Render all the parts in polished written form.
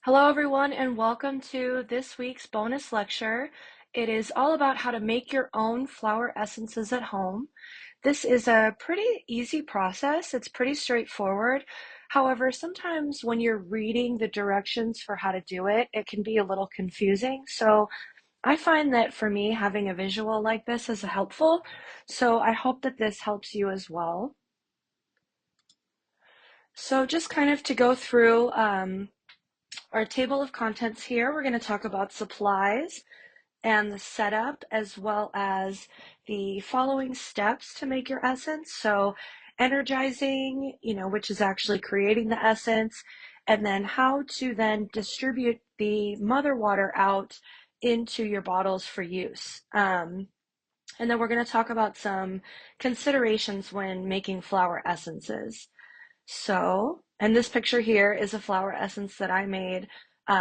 Hello, everyone, and welcome to this week's bonus lecture. It is all about how to make your own flower essences at home. This is a pretty easy process. It's pretty straightforward. However, sometimes when you're reading the directions for how to do it, it can be a little confusing. So I find that for me, having a visual like this is helpful. So I hope that this helps you as well. So just kind of to go through our table of contents here, we're going to talk about supplies and the setup, as well as the following steps to make your essence. So energizing, which is actually creating the essence, and then how to then distribute the mother water out into your bottles for use. And then we're going to talk about some considerations when making flower essences. So, and this picture here is a flower essence that I made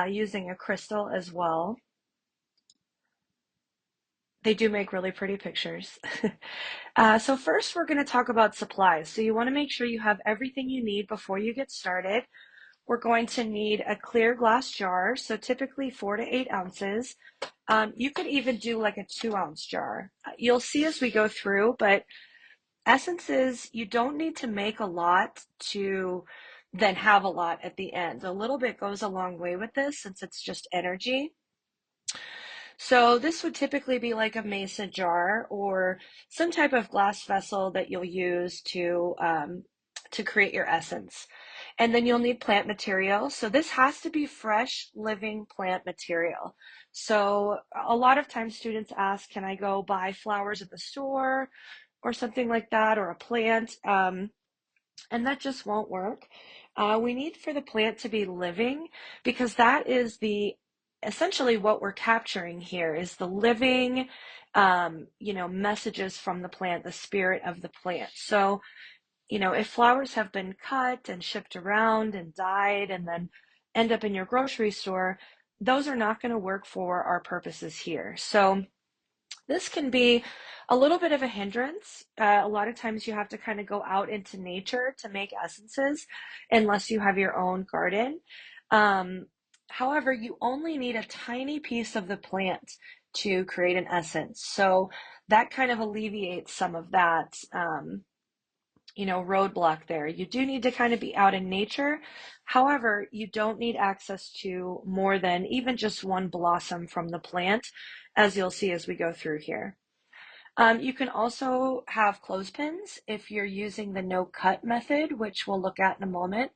using a crystal as well. They do make really pretty pictures. So first we're going to talk about supplies. So you want to make sure you have everything you need before you get started. We're going to need a clear glass jar, so typically 4 to 8 ounces. You could even do like a 2-ounce jar. You'll see as we go through, but essences, you don't need to make a lot to then have a lot at the end. A little bit goes a long way with this since it's just energy. So this would typically be like a mason jar or some type of glass vessel that you'll use to create your essence. And then you'll need plant material. So this has to be fresh, living plant material. So a lot of times students ask, can I go buy flowers at the store or something like that, or a plant? And that just won't work. We need for the plant to be living because that is the essentially what we're capturing here is the living, messages from the plant, the spirit of the plant. So, if flowers have been cut and shipped around and dyed and then end up in your grocery store, those are not going to work for our purposes here. So, this can be a little bit of a hindrance. A lot of times you have to kind of go out into nature to make essences unless you have your own garden. Um, However, you only need a tiny piece of the plant to create an essence. So that kind of alleviates some of that, roadblock there. You do need to kind of be out in nature. However, you don't need access to more than even just one blossom from the plant, as you'll see as we go through here. You can also have clothespins if you're using the no cut method, which we'll look at in a moment.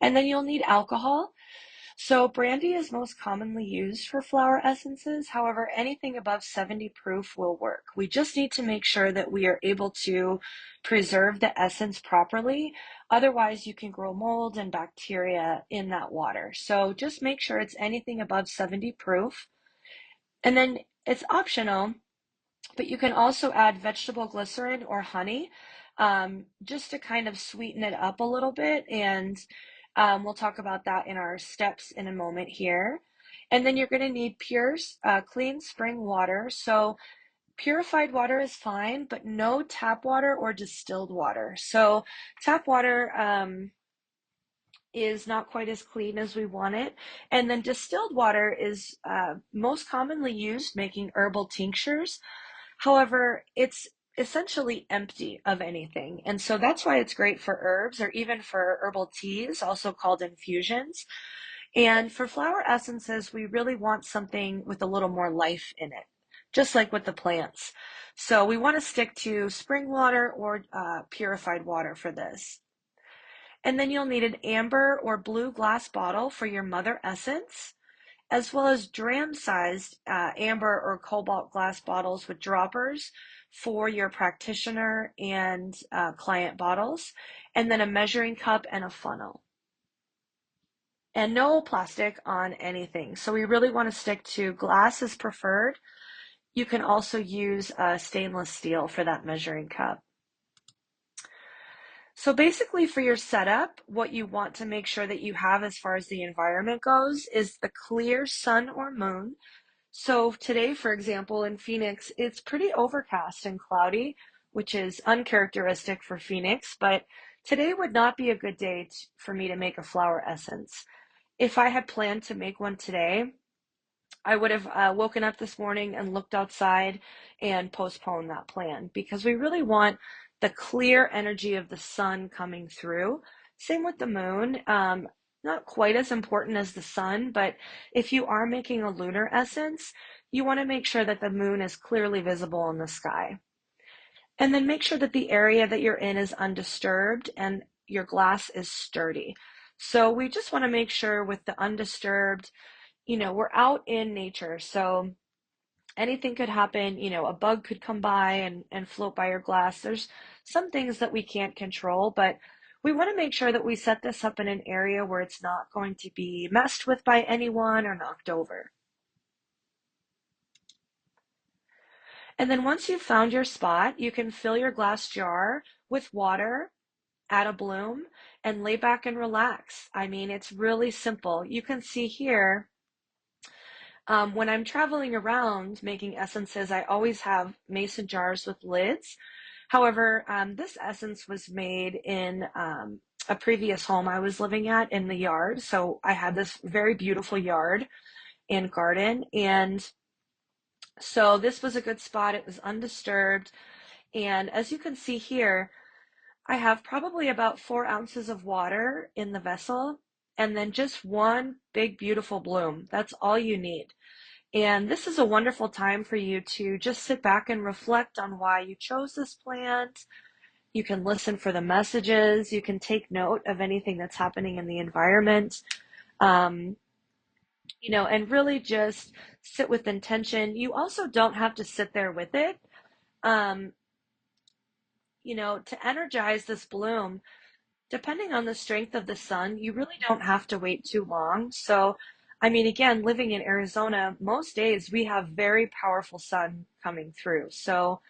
And then you'll need alcohol. So brandy is most commonly used for flower essences. However, anything above 70 proof will work. We just need to make sure that we are able to preserve the essence properly. Otherwise, you can grow mold and bacteria in that water. So just make sure it's anything above 70 proof. And then it's optional, but you can also add vegetable glycerin or honey, just to kind of sweeten it up a little bit. And we'll talk about that in our steps in a moment here. And then you're going to need pure, clean spring water. So purified water is fine, but no tap water or distilled water. So tap water is not quite as clean as we want it. And then distilled water is most commonly used making herbal tinctures. However, it's essentially empty of anything. And so that's why it's great for herbs or even for herbal teas, also called infusions. And for flower essences, we really want something with a little more life in it, just like with the plants. So we want to stick to spring water or purified water for this. And then you'll need an amber or blue glass bottle for your mother essence, as well as dram-sized amber or cobalt glass bottles with droppers for your practitioner and client bottles, and then a measuring cup and a funnel. And no plastic on anything. So we really want to stick to glass is preferred. You can also use stainless steel for that measuring cup. So basically for your setup, what you want to make sure that you have as far as the environment goes is the clear sun or moon. So today, for example, in Phoenix, it's pretty overcast and cloudy, which is uncharacteristic for Phoenix, but today would not be a good day for me to make a flower essence. If I had planned to make one today, I would have woken up this morning and looked outside and postponed that plan because we really want the clear energy of the sun coming through. Same with the moon. Not quite as important as the sun, but if you are making a lunar essence, you want to make sure that the moon is clearly visible in the sky. And then make sure that the area that you're in is undisturbed and your glass is sturdy. So we just want to make sure with the undisturbed, we're out in nature. So anything could happen. A bug could come by and float by your glass. There's some things that we can't control, but we want to make sure that we set this up in an area where it's not going to be messed with by anyone or knocked over. And then once you've found your spot, you can fill your glass jar with water, add a bloom, and lay back and relax. I mean, it's really simple. You can see here, when I'm traveling around making essences, I always have mason jars with lids. However, this essence was made in a previous home I was living at in the yard. So I had this very beautiful yard and garden. And so this was a good spot. It was undisturbed. And as you can see here, I have probably about 4 ounces of water in the vessel and then just one big, beautiful bloom. That's all you need. And this is a wonderful time for you to just sit back and reflect on why you chose this plant. You can listen for the messages. You can take note of anything that's happening in the environment, um, and really just sit with intention. You also don't have to sit there with it. Um, to energize this bloom, depending on the strength of the sun, you really don't have to wait too long. So, I mean, again, living in Arizona, most days we have very powerful sun coming through. So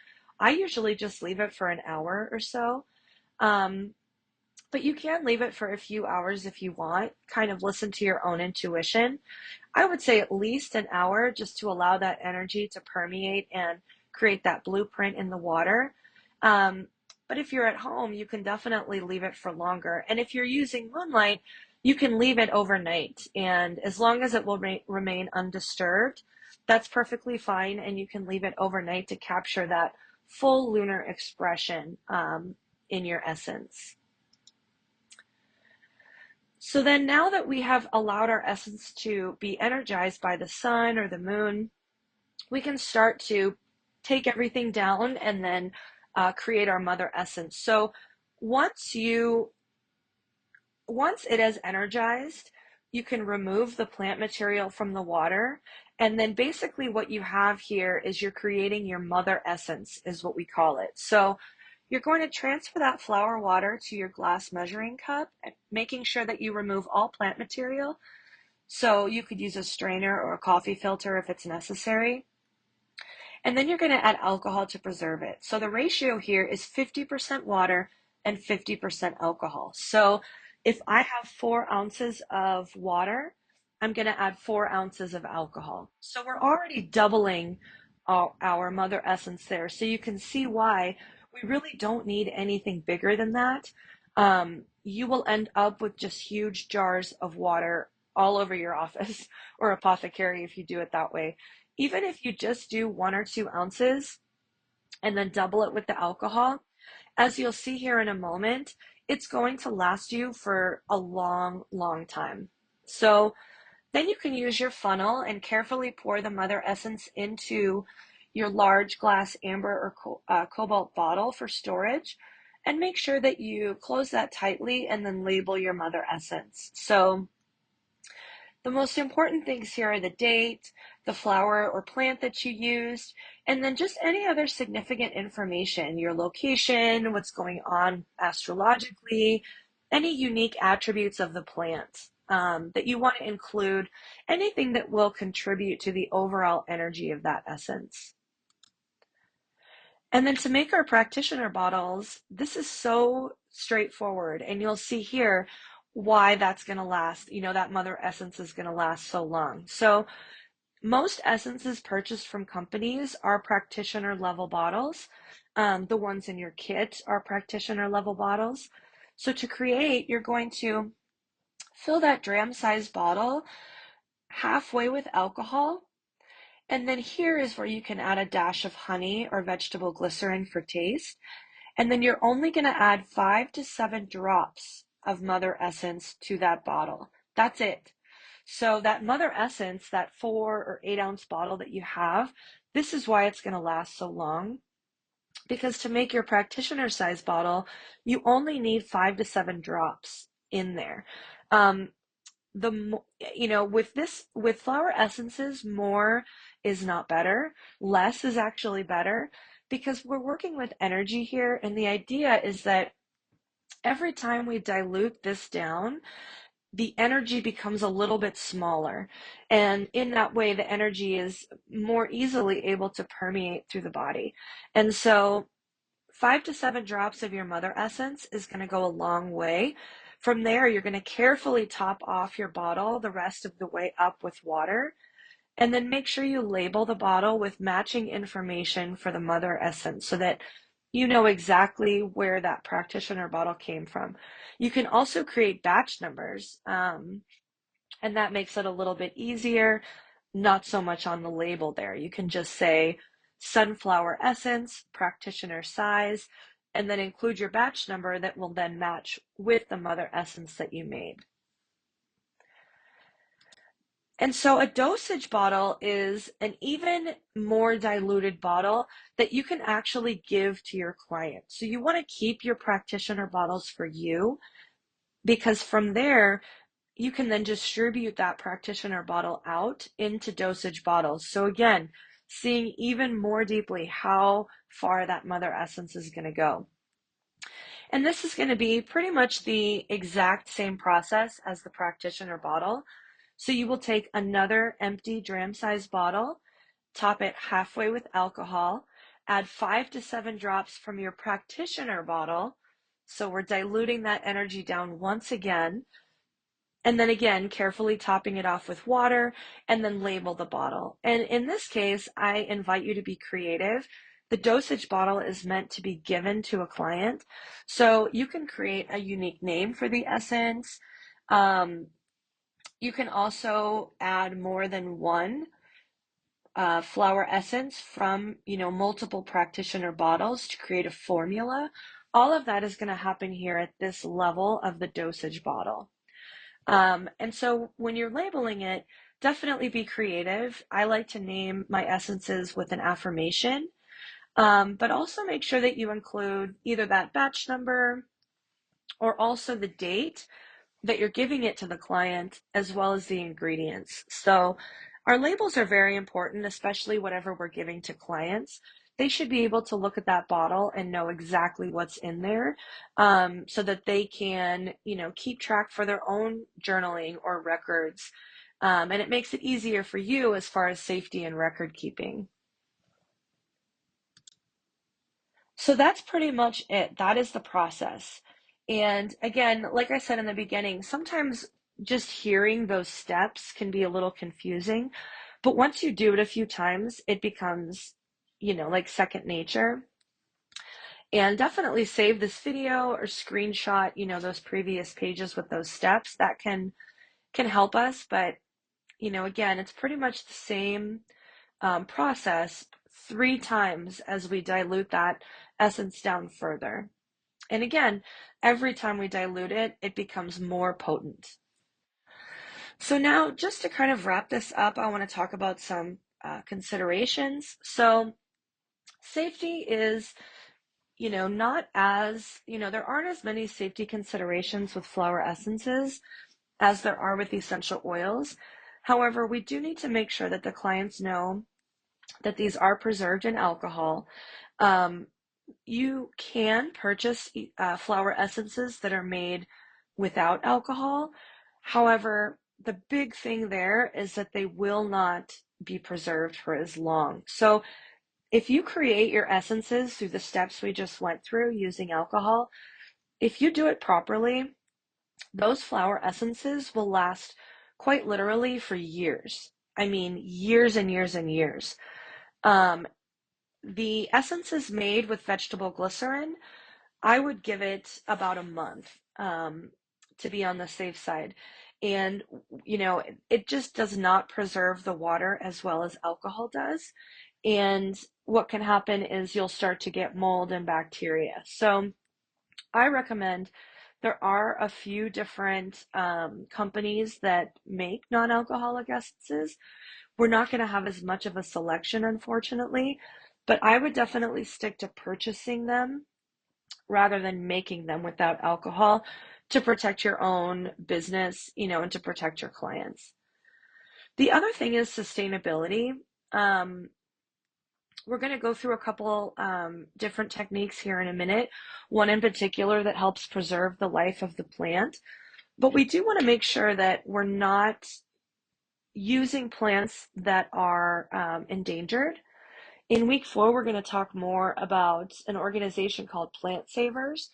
I usually just leave it for an hour or so. Um, but you can leave it for a few hours if you want, kind of listen to your own intuition. I would say at least an hour just to allow that energy to permeate and create that blueprint in the water. Um, but if you're at home, you can definitely leave it for longer. And if you're using moonlight, you can leave it overnight. And as long as it will remain undisturbed, that's perfectly fine. And you can leave it overnight to capture that full lunar expression in your essence. So then now that we have allowed our essence to be energized by the sun or the moon, we can start to take everything down and then create our mother essence. So once you once it is energized, you can remove the plant material from the water. And then basically what you have here is you're creating your mother essence, is what we call it. So you're going to transfer that flower water to your glass measuring cup, making sure that you remove all plant material. So you could use a strainer or a coffee filter if it's necessary. And then you're going to add alcohol to preserve it. So the ratio here is 50% water and 50% alcohol. So if I have 4 ounces of water, I'm going to add 4 ounces of alcohol. So we're already doubling our mother essence there. So you can see why we really don't need anything bigger than that. You will end up with just huge jars of water all over your office or apothecary if you do it that way. Even if you just do 1 or 2 ounces and then double it with the alcohol, as you'll see here in a moment, it's going to last you for a long, long time. So then you can use your funnel and carefully pour the mother essence into your large glass amber or cobalt bottle for storage. And make sure that you close that tightly and then label your mother essence. So the most important things here are the date, the flower or plant that you used, and then just any other significant information, your location, what's going on astrologically, any unique attributes of the plant that you want to include, anything that will contribute to the overall energy of that essence. And then to make our practitioner bottles, this is so straightforward. And you'll see here why that's going to last, that mother essence is going to last so long. So most essences purchased from companies are practitioner level bottles. The ones in your kit are practitioner level bottles. So to create, you're going to Fill that dram-sized bottle halfway with alcohol. And then here is where you can add a dash of honey or vegetable glycerin for taste. And then you're only going to add 5 to 7 drops of Mother Essence to that bottle. That's it. So that Mother Essence, that 4 or 8 ounce bottle that you have, this is why it's going to last so long. Because to make your practitioner size bottle, you only need 5 to 7 drops in there. Um, with flower essences, more is not better. Less is actually better because we're working with energy here. And the idea is that every time we dilute this down, the energy becomes a little bit smaller. And in that way, the energy is more easily able to permeate through the body. And so 5 to 7 drops of your Mother Essence is going to go a long way. From there, you're going to carefully top off your bottle the rest of the way up with water. And then make sure you label the bottle with matching information for the Mother Essence so that you know exactly where that practitioner bottle came from. You can also create batch numbers, and that makes it a little bit easier, not so much on the label there. You can just say sunflower essence, practitioner size, and then include your batch number that will then match with the Mother Essence that you made. And so a dosage bottle is an even more diluted bottle that you can actually give to your client. So you want to keep your practitioner bottles for you because from there, you can then distribute that practitioner bottle out into dosage bottles. So again, seeing even more deeply how far that Mother Essence is going to go. And this is going to be pretty much the exact same process as the practitioner bottle. So you will take another empty dram size bottle, top it halfway with alcohol, add 5 to 7 drops from your practitioner bottle. So we're diluting that energy down once again. And then again, carefully topping it off with water and then label the bottle. And in this case, I invite you to be creative. The dosage bottle is meant to be given to a client. So you can create a unique name for the essence. You can also add more than one flower essence from, multiple practitioner bottles to create a formula. All of that is going to happen here at this level of the dosage bottle. And so when you're labeling it, definitely be creative. I like to name my essences with an affirmation, but also make sure that you include either that batch number or also the date that you're giving it to the client, as well as the ingredients. So our labels are very important, especially whatever we're giving to clients. They should be able to look at that bottle and know exactly what's in there, so that they can, keep track for their own journaling or records. And it makes it easier for you as far as safety and record keeping. So that's pretty much it. That is the process. And again, like I said in the beginning, sometimes just hearing those steps can be a little confusing. But once you do it a few times, it becomes, like second nature. And definitely save this video or screenshot, those previous pages with those steps. That can help us. But, again, it's pretty much the same process 3 times as we dilute that essence down further. And again, every time we dilute it, it becomes more potent. So now, just to kind of wrap this up, I want to talk about some considerations. So safety is, not as, there aren't as many safety considerations with flower essences as there are with essential oils. However, we do need to make sure that the clients know that these are preserved in alcohol. Um, you can purchase flower essences that are made without alcohol. However, the big thing there is that they will not be preserved for as long. So if you create your essences through the steps we just went through using alcohol, if you do it properly, those flower essences will last quite literally for years. I mean, years and years and years. Um, the essences made with vegetable glycerin, I would give it about a month, to be on the safe side. And, it just does not preserve the water as well as alcohol does. And what can happen is you'll start to get mold and bacteria. So I recommend there are a few different companies that make non-alcoholic essences. We're not going to have as much of a selection, unfortunately, but I would definitely stick to purchasing them rather than making them without alcohol to protect your own business, and to protect your clients. The other thing is sustainability. Um, we're going to go through a couple different techniques here in a minute, one in particular that helps preserve the life of the plant. But we do want to make sure that we're not using plants that are endangered. In week 4, we're going to talk more about an organization called Plant Savers,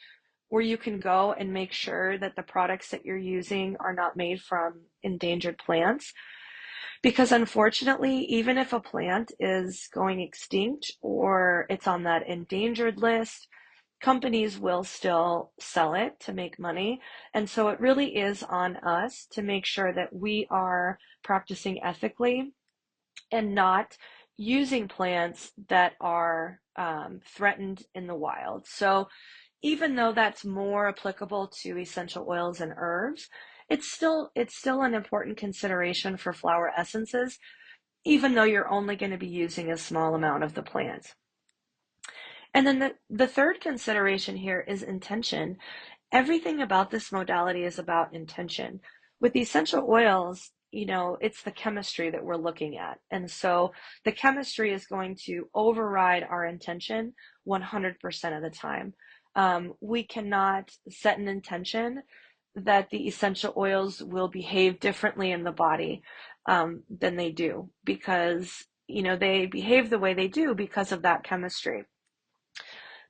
where you can go and make sure that the products that you're using are not made from endangered plants. Because unfortunately, even if a plant is going extinct or it's on that endangered list, companies will still sell it to make money. And so it really is on us to make sure that we are practicing ethically and not using plants that are threatened in the wild. So even though that's more applicable to essential oils and herbs, it's still an important consideration for flower essences, even though you're only going to be using a small amount of the plant. And then the third consideration here is intention. Everything about this modality is about intention. With the essential oils, it's the chemistry that we're looking at. And so the chemistry is going to override our intention 100% of the time. We cannot set an intention that the essential oils will behave differently in the body than they do because, they behave the way they do because of that chemistry.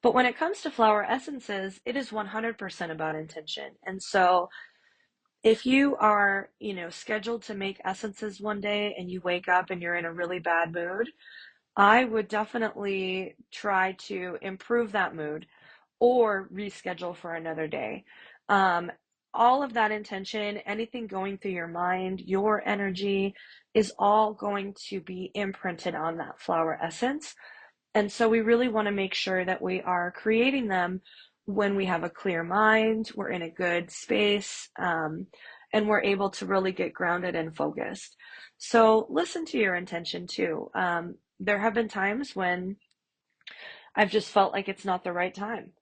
But when it comes to flower essences, it is 100% about intention. And so if you are, scheduled to make essences one day and you wake up and you're in a really bad mood, I would definitely try to improve that mood or reschedule for another day. Um, all of that intention, anything going through your mind, your energy is all going to be imprinted on that flower essence. And so we really want to make sure that we are creating them when we have a clear mind, we're in a good space, and we're able to really get grounded and focused. So listen to your intention too. There have been times when I've just felt like it's not the right time.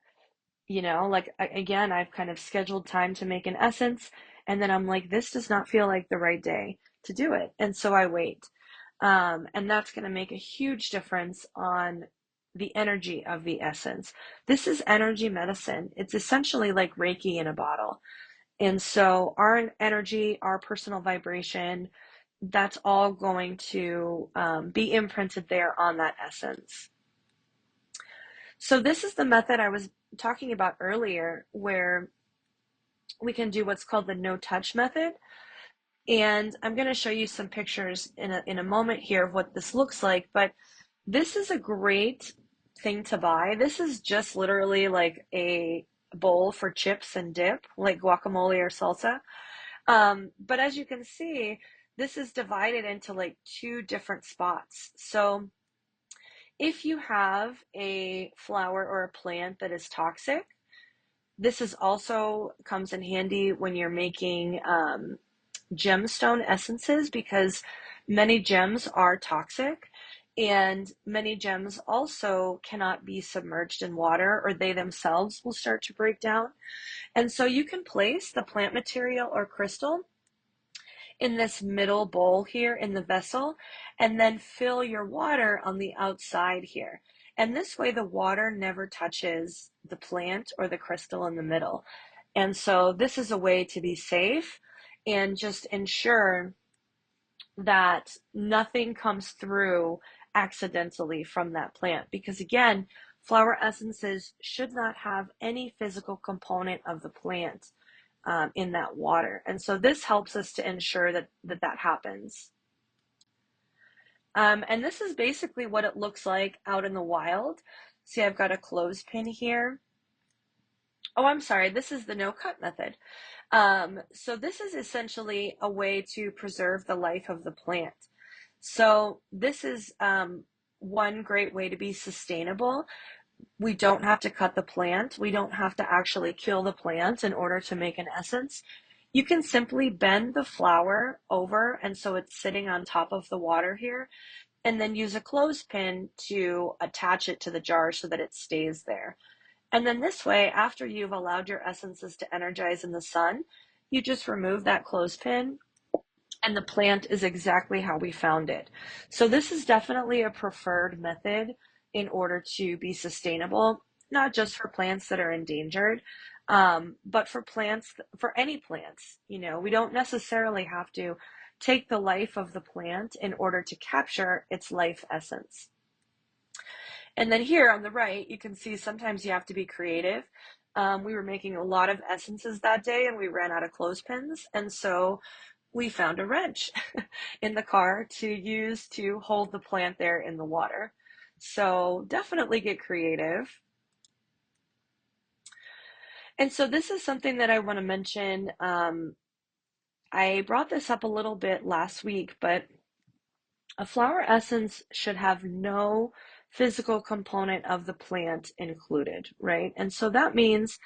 Like again, I've kind of scheduled time to make an essence, and then I'm like, this does not feel like the right day to do it. And so I wait. And that's going to make a huge difference on the energy of the essence. This is energy medicine. It's essentially like Reiki in a bottle. And so our energy, our personal vibration, that's all going to be imprinted there on that essence. So this is the method I was talking about earlier, where we can do what's called the no touch method. And I'm going to show you some pictures in a moment here of what this looks like, but this is a great thing to buy. This is just literally like a bowl for chips and dip, like guacamole or salsa. But as you can see, this is divided into like 2 different spots. So if you have a flower or a plant that is toxic, this is also comes in handy when you're making gemstone essences, because many gems are toxic and many gems also cannot be submerged in water or they themselves will start to break down. And so you can place the plant material or crystal in this middle bowl here in the vessel and then fill your water on the outside here. And this way the water never touches the plant or the crystal in the middle. And so this is a way to be safe and just ensure that nothing comes through accidentally from that plant. Because again, flower essences should not have any physical component of the plant in that water. And so this helps us to ensure that happens. And this is basically what it looks like out in the wild. See, I've got a clothespin here. Oh, I'm sorry, this is the no cut method. So this is essentially a way to preserve the life of the plant. So this is one great way to be sustainable. We don't have to cut the plant. We don't have to actually kill the plant in order to make an essence. You can simply bend the flower over, and so it's sitting on top of the water here, and then use a clothespin to attach it to the jar so that it stays there. And then this way, after you've allowed your essences to energize in the sun, you just remove that clothespin and the plant is exactly how we found it. So this is definitely a preferred method in order to be sustainable, not just for plants that are endangered, but for plants, for any plants. We don't necessarily have to take the life of the plant in order to capture its life essence. And then here on the right, you can see sometimes you have to be creative. We were making a lot of essences that day and we ran out of clothespins. And so we found a wrench in the car to use to hold the plant there in the water. So definitely get creative. And so this is something that I want to mention. I brought this up a little bit last week, but a flower essence should have no physical component of the plant included, right? And so that means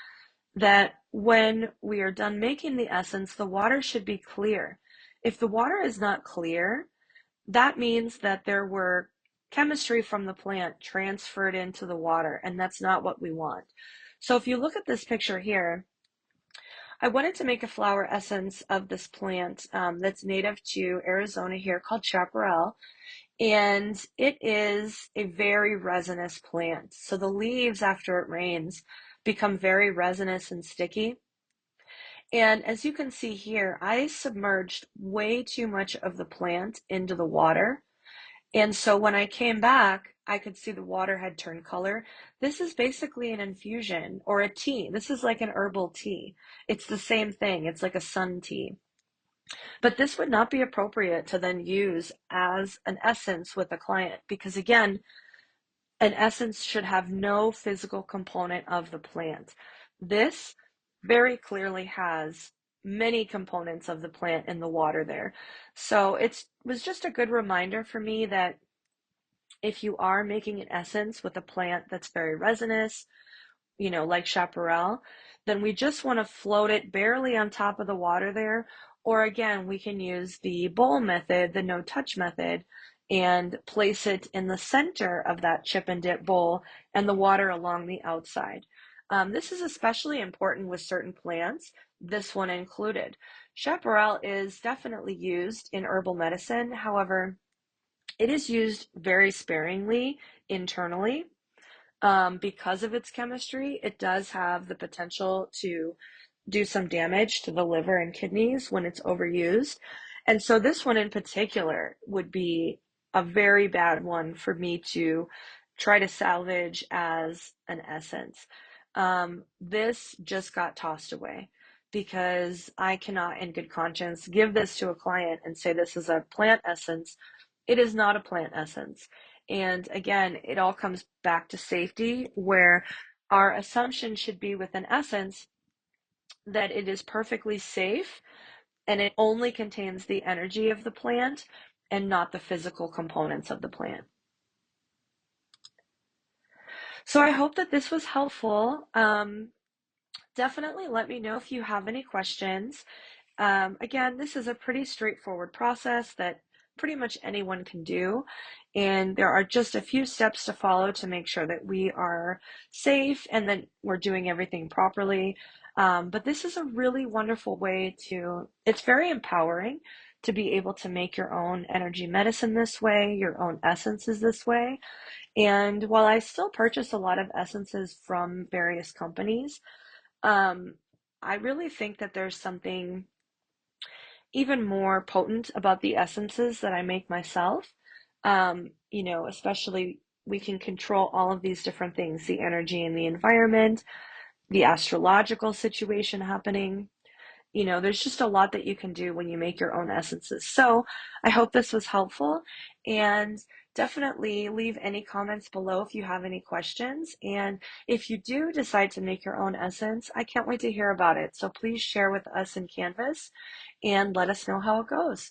that when we are done making the essence, the water should be clear. If the water is not clear, that means that there were chemistry from the plant transferred into the water, and that's not what we want. So if you look at this picture here, I wanted to make a flower essence of this plant that's native to Arizona here called chaparral. And it is a very resinous plant. So the leaves, after it rains, become very resinous and sticky. And as you can see here, I submerged way too much of the plant into the water. And so when I came back, I could see the water had turned color. This is basically an infusion or a tea. This is like an herbal tea. It's the same thing. It's like a sun tea. But this would not be appropriate to then use as an essence with a client because, again, an essence should have no physical component of the plant. This very clearly has many components of the plant in the water there. So it was just a good reminder for me that if you are making an essence with a plant that's very resinous, like chaparral, then we just want to float it barely on top of the water there. Or again, we can use the bowl method, the no touch method, and place it in the center of that chip and dip bowl and the water along the outside. This is especially important with certain plants, this one included. Chaparral is definitely used in herbal medicine. However, it is used very sparingly internally because of its chemistry. It does have the potential to do some damage to the liver and kidneys when it's overused. And so this one in particular would be a very bad one for me to try to salvage as an essence. This just got tossed away because I cannot, in good conscience, give this to a client and say this is a plant essence. It is not a plant essence. And again, it all comes back to safety, where our assumption should be with an essence that it is perfectly safe and it only contains the energy of the plant and not the physical components of the plant. So I hope that this was helpful. Definitely let me know if you have any questions. Again, this is a pretty straightforward process that pretty much anyone can do. And there are just a few steps to follow to make sure that we are safe and that we're doing everything properly. But this is a really wonderful way it's very empowering to be able to make your own energy medicine this way, your own essences this way. And while I still purchase a lot of essences from various companies, um, I really think that there's something even more potent about the essences that I make myself. Especially we can control all of these different things, the energy in the environment, the astrological situation happening. there's just a lot that you can do when you make your own essences. So I hope this was helpful, and definitely leave any comments below if you have any questions. And if you do decide to make your own essence, I can't wait to hear about it. So please share with us in Canvas and let us know how it goes.